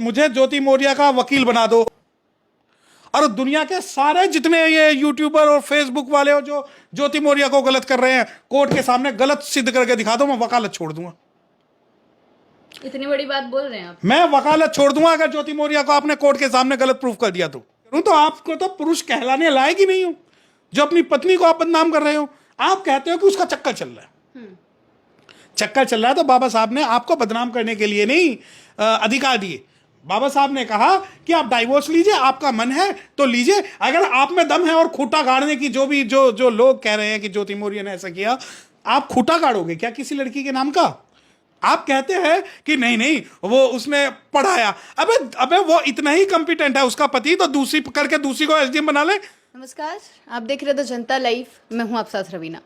मुझे ज्योति मौर्य का वकील बना दो और दुनिया के सारे जितने ये यूट्यूबर और फेसबुक वाले हो जो ज्योति मौर्य को गलत कर रहे हैं, कोर्ट के सामने गलत सिद्ध करके दिखा दो, मैं वकालत छोड़ दूंगा। इतनी बड़ी बात बोल रहे हैं आप? मैं वकालत छोड़ दूंगा अगर ज्योति मौर्य को आपने कोर्ट के सामने गलत प्रूफ कर दिया तो आपको तो पुरुष कहलाने लायक ही नहीं हो जो अपनी पत्नी को आप बदनाम कर रहे हो। आप कहते हो कि उसका चक्कर चल रहा है। चक्कर चल रहा है तो बाबा साहब ने आपको बदनाम करने के लिए नहीं अधिकार दिए। बाबा साहब ने कहा कि आप डाइवोर्स लीजिए, आपका मन है तो लीजिए। अगर आप में दम है और खूंटा गाड़ने की जो लोग कह रहे हैं कि ज्योति मौर्य ने ऐसा किया, आप खूंटा गाड़ोगे क्या किसी लड़की के नाम का? आप कहते हैं कि नहीं नहीं वो उसने पढ़ाया। अबे वो इतना ही कॉम्पिटेंट है उसका पति तो दूसरी करके दूसरी को एसडीएम बना ले। नमस्कार, आप देख रहे थे जनता लाइव। मैं हूं आपके साथ रवीना।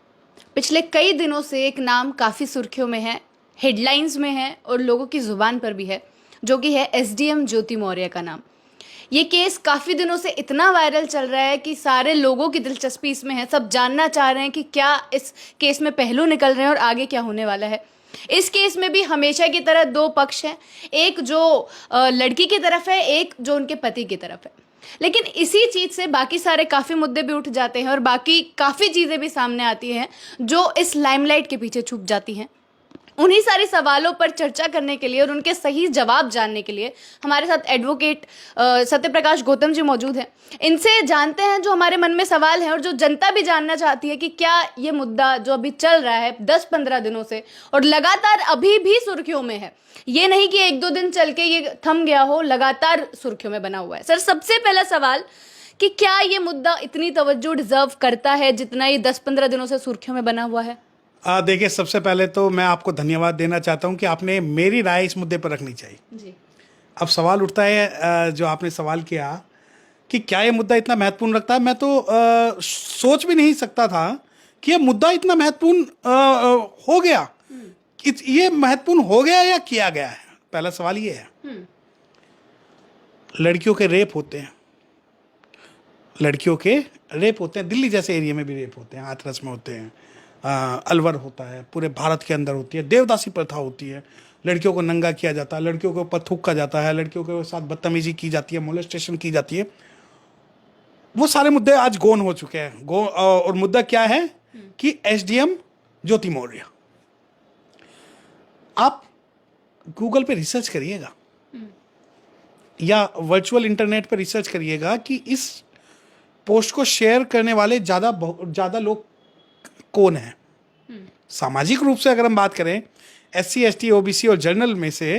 पिछले कई दिनों से एक नाम काफ़ी सुर्खियों में है, हेडलाइंस में है और लोगों की ज़ुबान पर भी है, जो कि है एसडीएम ज्योति मौर्य का नाम। ये केस काफ़ी दिनों से इतना वायरल चल रहा है कि सारे लोगों की दिलचस्पी इसमें है। सब जानना चाह रहे हैं कि क्या इस केस में पहलू निकल रहे हैं और आगे क्या होने वाला है। इस केस में भी हमेशा की तरह दो पक्ष हैं, एक जो लड़की की तरफ है, एक जो उनके पति की तरफ है। लेकिन इसी चीज़ से बाकी सारे काफ़ी मुद्दे भी उठ जाते हैं और बाकी काफ़ी चीज़ें भी सामने आती हैं जो इस लाइमलाइट के पीछे छुप जाती हैं। उन्हीं सारे सवालों पर चर्चा करने के लिए और उनके सही जवाब जानने के लिए हमारे साथ एडवोकेट सत्यप्रकाश गौतम जी मौजूद हैं। इनसे जानते हैं जो हमारे मन में सवाल हैं और जो जनता भी जानना चाहती है कि क्या ये मुद्दा जो अभी चल रहा है 10-15 दिनों से और लगातार अभी भी सुर्खियों में है, ये नहीं कि 1-2 दिन चल के ये थम गया हो, लगातार सुर्खियों में बना हुआ है। सर, सबसे पहला सवाल कि क्या ये मुद्दा इतनी तवज्जो डिजर्व करता है जितना ये 10-15 दिनों से सुर्खियों में बना हुआ है? देखिए, सबसे पहले तो मैं आपको धन्यवाद देना चाहता हूं कि आपने मेरी राय इस मुद्दे पर रखनी चाहिए जी। अब सवाल उठता है जो आपने सवाल किया कि क्या ये मुद्दा इतना महत्वपूर्ण रखता है। मैं तो सोच भी नहीं सकता था कि ये मुद्दा इतना महत्वपूर्ण हो गया। ये महत्वपूर्ण हो गया या किया गया है, पहला सवाल ये है। लड़कियों के रेप होते हैं, लड़कियों के रेप होते हैं, दिल्ली जैसे एरिया में भी रेप होते हैं, हाथरस में होते हैं, अलवर होता है, पूरे भारत के अंदर होती है। देवदासी प्रथा होती है, लड़कियों को नंगा किया जाता है, लड़कियों के ऊपर थूका जाता है, लड़कियों के साथ बदतमीजी की जाती है, मोलेस्टेशन की जाती है। वो सारे मुद्दे आज गौन हो चुके हैं। और मुद्दा क्या है कि एसडीएम ज्योति मौर्य। आप गूगल पे रिसर्च करिएगा या वर्चुअल इंटरनेट पर रिसर्च करिएगा कि इस पोस्ट को शेयर करने वाले ज़्यादा लोग कौन है। सामाजिक रूप से अगर हम बात करें SC ST OBC और जनरल में से,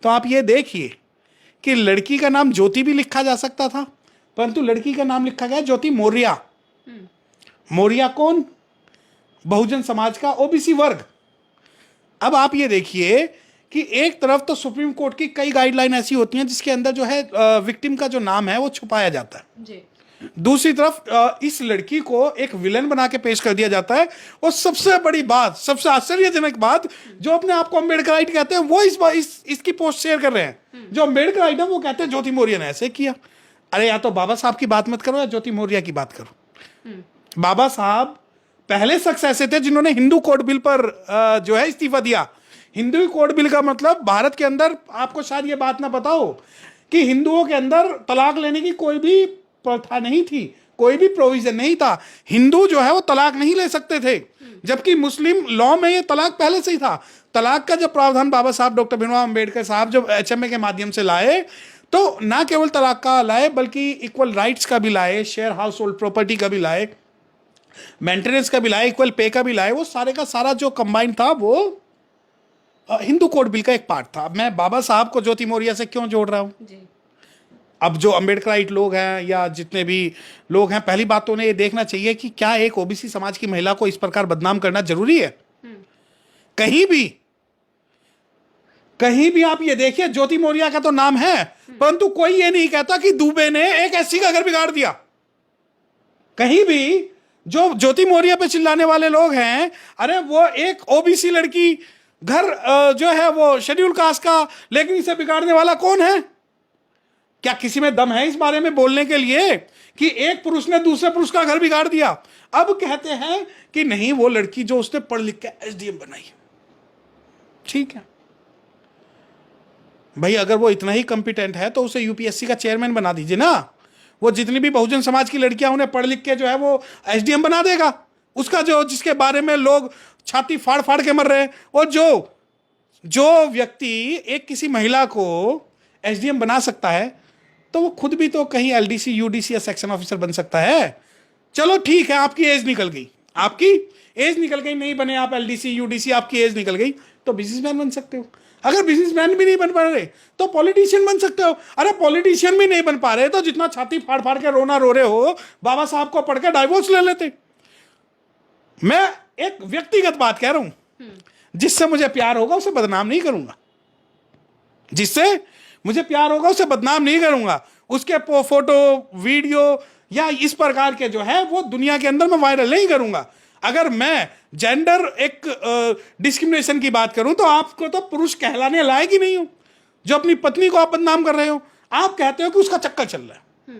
तो आप ये देखिए कि लड़की का नाम ज्योति भी लिखा जा सकता था, परंतु लड़की का नाम लिखा गया ज्योति मौर्य। मौर्य कौन? बहुजन समाज का OBC वर्ग। अब आप ये देखिए कि एक तरफ तो सुप्रीम कोर्ट की कई गाइडलाइन ऐसी होती हैं जिसके अंदर जो है विक्टिम का जो नाम है वो छुपाया जाता है जी। दूसरी तरफ इस लड़की को एक विलन बना के पेश कर दिया जाता है। और सबसे बड़ी बात, सबसे आश्चर्यजनक बात, जो अपने आप को अम्बेडकराइट कहते हैं वो इसकी पोस्ट शेयर कर रहे हैं। जो अम्बेडकराइट है वो कहते हैं ज्योति मौर्य ने ऐसे किया। अरे या तो बाबा साहब की बात मत करो या ज्योति मौर्य की बात करो। बाबा साहब पहले शख्स ऐसे थे जिन्होंने हिंदू कोड बिल पर जो है इस्तीफा दिया। हिंदू कोड बिल का मतलब भारत के अंदर, आपको शायद ये बात ना पता हो कि हिंदुओं के अंदर तलाक लेने की कोई भी प्रथा नहीं थी, कोई भी प्रोविजन नहीं था। हिंदू जो है वो तलाक नहीं ले सकते थे, जबकि मुस्लिम लॉ में ये तलाक पहले से ही था। तलाक का जब प्रावधान बाबा साहब डॉक्टर भीमराव अंबेडकर साहब जब HMA के माध्यम से लाए, तो ना केवल तलाक का लाए बल्कि इक्वल राइट्स का भी लाए, शेयर हाउस होल्ड प्रॉपर्टी का भी लाए, मेंटेनेंस का भी लाए, इक्वल पे का भी लाए। वो सारे का सारा जो कंबाइंड था वो हिंदू कोड बिल का एक पार्ट था। मैं बाबा साहब को ज्योति मौर्य से क्यों जोड़ रहा हूं? अब जो अम्बेडकराइट लोग हैं या जितने भी लोग हैं, पहली बात तो उन्हें ये देखना चाहिए कि क्या एक OBC समाज की महिला को इस प्रकार बदनाम करना जरूरी है? कहीं भी आप ये देखिए, ज्योति मौर्य का तो नाम है, परंतु कोई ये नहीं कहता कि दुबे ने एक SC का घर बिगाड़ दिया। कहीं भी जो ज्योति मौर्य पे चिल्लाने वाले लोग हैं, अरे वो एक OBC लड़की घर जो है वो शेड्यूल कास्ट का, लेकिन इसे बिगाड़ने वाला कौन है? क्या किसी में दम है इस बारे में बोलने के लिए कि एक पुरुष ने दूसरे पुरुष का घर बिगाड़ दिया? अब कहते हैं कि नहीं, वो लड़की जो उसने पढ़ लिख के SDM बनाई। ठीक है, भाई अगर वो इतना ही कॉम्पिटेंट है तो उसे यूपीएससी का चेयरमैन बना दीजिए ना। वो जितनी भी बहुजन समाज की लड़कियां उन्हें पढ़ लिख के जो है वो एसडीएम बना देगा। उसका जो जिसके बारे में लोग छाती फाड़ फाड़ के मर रहे हैं, और जो व्यक्ति एक किसी महिला को एसडीएम बना सकता है तो वो खुद भी तो कहीं एलडीसी यूडीसी या सेक्शन ऑफिसर बन सकता है। चलो ठीक है, आपकी एज निकल गई, आपकी एज निकल गई, नहीं बने आप एलडीसी यूडीसी, आपकी एज निकल गई, तो बिजनेसमैन बन सकते हो। अगर बिजनेसमैन भी नहीं बन पा रहे तो पॉलिटिशियन बन सकते हो। अरे पॉलिटिशियन भी नहीं बन पा रहे तो जितना छाती फाड़ फाड़ के रोना रो रहे हो, बाबा साहब को पढ़ के डाइवोर्स ले लेते। मैं एक व्यक्तिगत बात कह रहा हूं, जिससे मुझे प्यार होगा उसे बदनाम नहीं करूंगा, जिससे मुझे प्यार होगा उसे बदनाम नहीं करूंगा। उसके फोटो वीडियो या इस प्रकार के जो है वो दुनिया के अंदर मैं वायरल नहीं करूंगा। अगर मैं जेंडर एक डिस्क्रिमिनेशन की बात करूं तो आपको तो पुरुष कहलाने लायक ही नहीं हो। जो अपनी पत्नी को आप बदनाम कर रहे हो, आप कहते हो कि उसका चक्कर चल रहा है।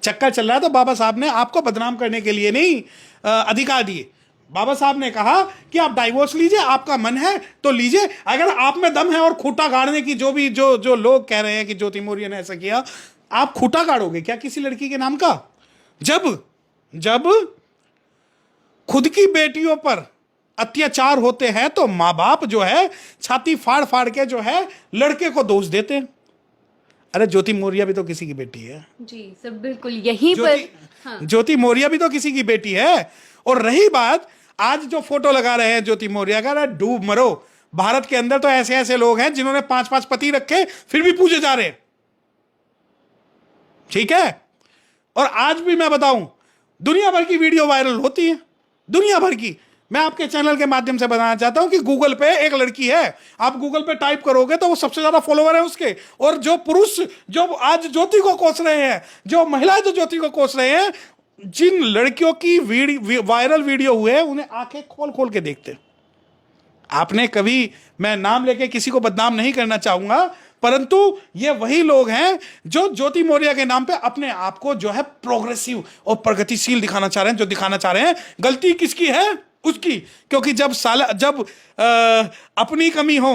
चक्कर चल रहा है तो बाबा साहब ने आपको बदनाम करने के लिए नहीं अधिकार दिए। बाबा साहब ने कहा कि आप डाइवोर्स लीजिए, आपका मन है तो लीजिए। अगर आप में दम है और खूंटा गाड़ने की जो लोग कह रहे हैं कि ज्योति मौर्य ने ऐसा किया, आप खूंटा गाड़ोगे क्या किसी लड़की के नाम का? जब खुद की बेटियों पर अत्याचार होते हैं तो माँ बाप जो है छाती फाड़ फाड़ के जो है लड़के को दोष देते हैं। अरे ज्योति मौर्य भी तो किसी की बेटी है जी सब, बिल्कुल यहीं पर। हाँ। ज्योति मौर्य भी तो किसी की बेटी है। और रही बात आज जो फोटो लगा रहे हैं ज्योति मौर्य का, अरे डूब मरो। भारत के अंदर तो ऐसे ऐसे लोग हैं जिन्होंने 5-5 पति रखे फिर भी पूजे जा रहे हैं, ठीक है। और आज भी मैं बताऊं, दुनिया भर की वीडियो वायरल होती है, दुनिया भर की। मैं आपके चैनल के माध्यम से बताना चाहता हूं कि गूगल पे एक लड़की है, आप गूगल पे टाइप करोगे तो वो सबसे ज्यादा फॉलोवर है उसके। और जो पुरुष जो आज ज्योति को कोस रहे हैं, जो महिलाएं जो ज्योति को कोस रहे हैं, जिन लड़कियों की वायरल वीडियो हुए उन्हें आंखें खोल खोल के देखते। आपने कभी, मैं नाम लेके किसी को बदनाम नहीं करना चाहूंगा, परंतु ये वही लोग हैं जो ज्योति मौर्य के नाम पे अपने आप को जो है प्रोग्रेसिव और प्रगतिशील दिखाना चाह रहे हैं। जो दिखाना चाह रहे हैं, गलती किसकी है? उसकी। क्योंकि जब अपनी कमी हो,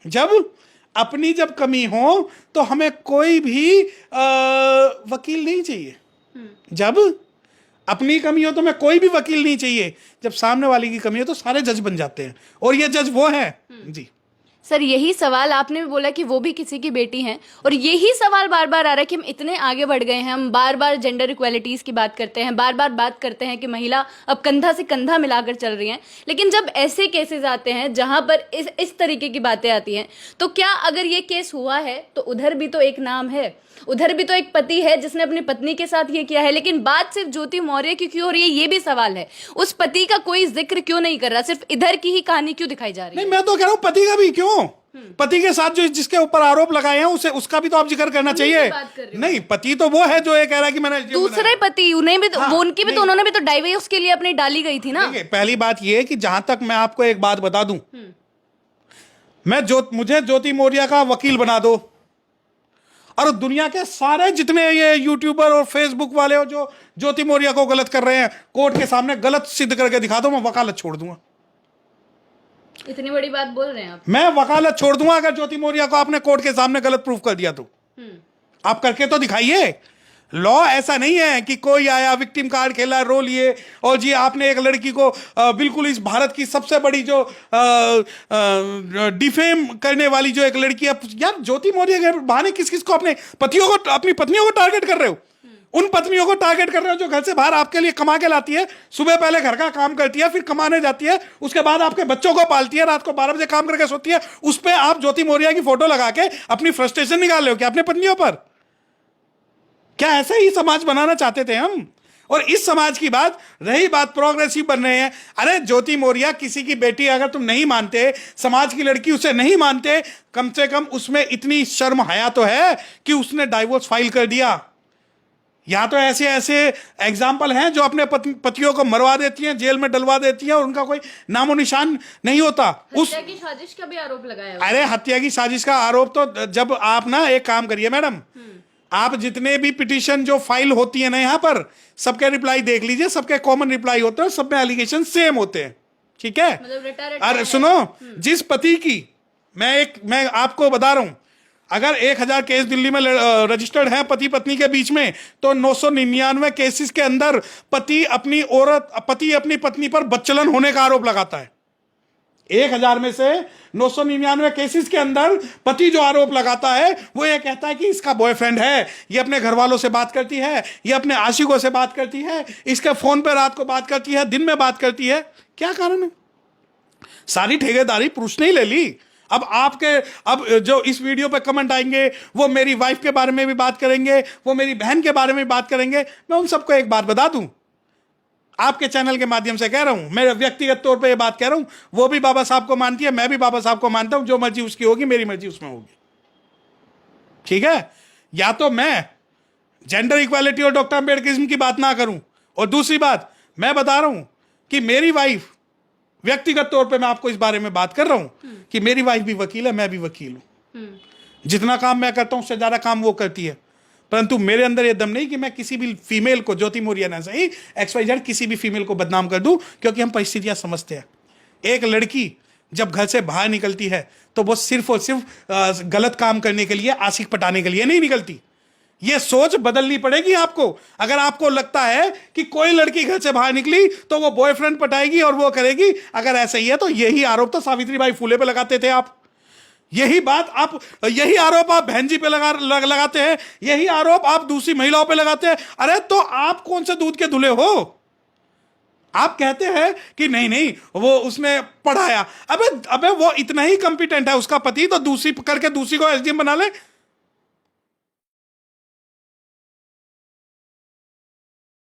जब कमी हो तो हमें कोई भी वकील नहीं चाहिए। जब अपनी कमी हो तो मैं कोई भी वकील नहीं चाहिए। जब सामने वाले की कमी हो तो सारे जज बन जाते हैं, और ये जज वो हैं। जी सर, यही सवाल आपने भी बोला कि वो भी किसी की बेटी हैं, और यही सवाल बार बार आ रहा है कि हम इतने आगे बढ़ गए हैं, हम बार बार जेंडर इक्वालिटीज़ की बात करते हैं, बार बार बात करते हैं कि महिला अब कंधा से कंधा मिलाकर चल रही हैं, लेकिन जब ऐसे केसेस आते हैं जहां पर इस तरीके की बातें आती हैं, तो क्या अगर ये केस हुआ है तो उधर भी तो एक नाम है, उधर भी तो एक पति है जिसने अपनी पत्नी के साथ ये किया है, लेकिन बात सिर्फ ज्योति मौर्य की क्यों हो रही है? ये भी सवाल है। उस पति का कोई जिक्र क्यों नहीं कर रहा? सिर्फ इधर की ही कहानी क्यों दिखाई जा रही है? नहीं, मैं तो कह रहा हूं पति का भी क्यों, पति के साथ जो जिसके ऊपर आरोप लगाए हैं उसका भी तो आप जिक्र करना चाहिए। नहीं, पति तो वो है जो ये कह रहा है कि मैंने दूसरे पति, उन्हें भी तो, हाँ, उनकी भी तो, उन्होंने भी तो डाइवोर्स के लिए अपनी डाली गई थी ना। पहली बात ये है कि जहां तक मैं आपको एक बात बता दूं, मुझे ज्योति मौर्य का वकील बना दो, और दुनिया के सारे जितने ये यूट्यूबर और फेसबुक वाले हो जो ज्योति मौर्य को गलत कर रहे हैं, कोर्ट के सामने गलत सिद्ध करके दिखा दो, मैं वकालत छोड़ दूंगा। इतनी बड़ी बात बोल रहे हैं आप? मैं वकालत छोड़ दूंगा अगर ज्योति मौर्य को आपने कोर्ट के सामने गलत प्रूफ कर दिया तो। आप करके तो दिखाइए। लॉ ऐसा नहीं है कि कोई आया, विक्टिम कार्ड खेला, रो लिए, और जी आपने एक लड़की को बिल्कुल इस भारत की सबसे बड़ी जो डिफेम करने वाली जो एक लड़की है, यार ज्योति मौर्य के बहाने किस किस को अपनी पत्नियों को टारगेट कर रहे हो? उन पत्नियों को टारगेट कर रहे हो जो घर से बाहर आपके लिए कमा के लाती है, सुबह पहले घर का काम करती है, फिर कमाने जाती है, उसके बाद आपके बच्चों को पालती है, रात को 12 बजे काम करके सोती है। उस पर आप ज्योति मौर्य की फोटो लगा के अपनी फ्रस्ट्रेशन निकाल रहे हो क्या अपने पत्नियों पर? क्या ऐसा ही समाज बनाना चाहते थे हम? और इस समाज की बात रही, बात प्रोग्रेसिव बन रहे हैं। अरे ज्योति मौर्य किसी की बेटी अगर तुम नहीं मानते, समाज की लड़की उसे नहीं मानते, कम से कम उसमें इतनी शर्म हया तो है कि उसने डाइवोर्स फाइल कर दिया। यहां तो ऐसे ऐसे एग्जाम्पल हैं जो अपने पतियों को मरवा देती हैं, जेल में डलवा देती हैं, और उनका कोई नामो निशान नहीं होता। हत्या की साजिश का भी आरोप लगाया। अरे हत्या की साजिश का आरोप तो जब आप ना एक काम करिए मैडम, आप जितने भी पिटीशन जो फाइल होती है ना यहाँ पर, सबके रिप्लाई देख लीजिए, सबके कॉमन रिप्लाई होते हैं, सब में एलिगेशन सेम होते हैं, ठीक है? मतलब अरे सुनो, जिस पति की मैं आपको बता रहा हूं, अगर 1000 केस दिल्ली में रजिस्टर्ड हैं पति पत्नी के बीच में, तो 999 केसेस के अंदर पति अपनी पत्नी पर बच्चलन होने का आरोप लगाता है। 1000 में से 999 केसेस के अंदर पति जो आरोप लगाता है वो ये कहता है कि इसका बॉयफ्रेंड है, ये अपने घर वालों से बात करती है, ये अपने आशिकों से बात करती है, इसके फोन पे रात को बात करती है, दिन में बात करती है। क्या कारण है? सारी ठेकेदारी पुरुष ने ही ले ली। अब जो इस वीडियो पे कमेंट आएंगे वो मेरी वाइफ के बारे में भी बात करेंगे, वो मेरी बहन के बारे में भी बात करेंगे। मैं उन सबको एक बात बता दूं, आपके चैनल के माध्यम से कह रहा हूं, मैं व्यक्तिगत तौर पे ये बात कह रहा हूं, वो भी बाबा साहब को मानती है, मैं भी बाबा साहब को मानता हूं। जो मर्जी उसकी होगी, मेरी मर्जी उसमें होगी। ठीक है? या तो मैं जेंडर इक्वालिटी और डॉक्टर अम्बेडकरिज्म की बात ना करूं, और दूसरी बात मैं बता रहा हूं कि मेरी वाइफ, व्यक्तिगत तौर पे मैं आपको इस बारे में बात कर रहा हूं कि मेरी वाइफ भी वकील है, मैं भी वकील हूं। जितना काम मैं करता हूं उससे ज्यादा काम वो करती है, परंतु मेरे अंदर ये दम नहीं कि मैं किसी भी फीमेल को, ज्योति मौर्य ना सही, XYZ किसी भी फीमेल को बदनाम कर दूं, क्योंकि हम परिस्थितियां समझते हैं। एक लड़की जब घर से बाहर निकलती है तो वो सिर्फ और सिर्फ गलत काम करने के लिए, आशिक पटाने के लिए नहीं निकलती। ये सोच बदलनी पड़ेगी आपको। अगर आपको लगता है कि कोई लड़की घर से बाहर निकली तो वो बॉयफ्रेंड पटाएगी और वो करेगी, अगर ऐसा ही है तो यही आरोप तो सावित्रीबाई फुले पे लगाते थे आप। यही आरोप आप बहन जी पे लगाते हैं, यही आरोप आप दूसरी महिलाओं पे लगाते हैं। अरे तो आप कौन से दूध के धुले हो? आप कहते हैं कि नहीं वो उसने पढ़ाया। अबे वो इतना ही कंपिटेंट है उसका पति, तो दूसरी को SDM बना ले।